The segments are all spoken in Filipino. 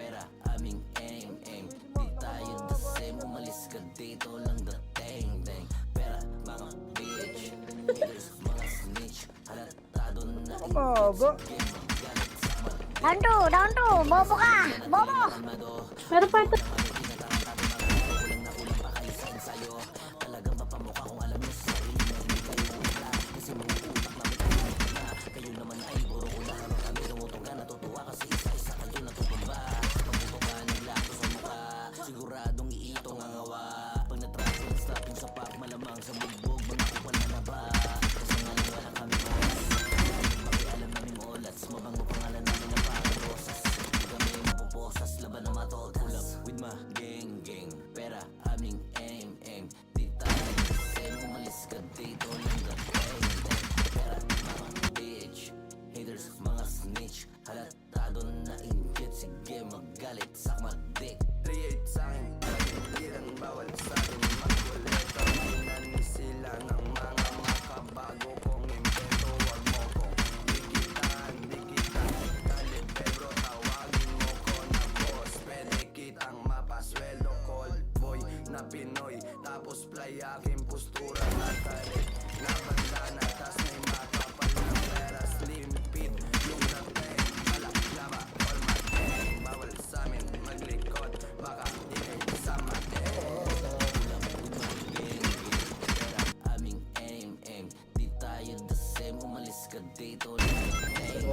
pera, aming aim. Di tayo the same, umalis ka dito lang dating. Pera, mga bitch, haters, mga snitch, halatado na Bobo. Down to, bobo ka, bobo. Pero pa ito. talagang papamukha kung alam niyo sa sarili na hindi kayo wala. Kasi mga utak na may kayo naman ay puro una. Habang kami tumutong ka, natutuwa kasi isa-isa kayo natutumba. Pagputo ka, naglato sa mukha, siguradong iito nga ngawa. Pag natraso ng stopping sa park, malamang sa bugbog, magkakupal na ba? Kasi nga lang wala kami oras, makialam namin olas, mabango pangalan namin na parang rosas. Di kami mapuposas, laban na matotas. Pull up with my gang, pera, aming aim. Di tayo kasi umalis ka dito lang dating. Pera, mga bitch, haters, mga snitch, halatado na inggit, sige magalit, sakma dick. Create sa'kin, pagkitiran, bawal sa'kin magkulit. Pagkinan sila ng mga makabago kong impento. Huwag mo kong dikitan, galit pero tawagin mo ko na boss. Pwede kitang mapasweldo, cold boy na Pinoy. Tapos fly aking postura na tarik na bandana, tas may makapal na pera. Slim fit, yung dating, malaklama, all my gang. Bawal sa'min maglikod, baka ingay sa mate. Aming aim. Di tayo the same, umalis ka dito lang dating.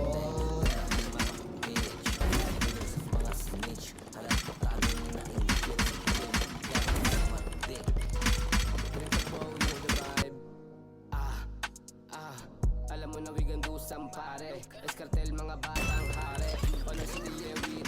Pera, mga bitch, haters, mga snitch, halatado na inggit, sige magalit, sakma dick. Alam mo na we gon' do some pare. Eskartel mga batang hare. Honestly, yeah, we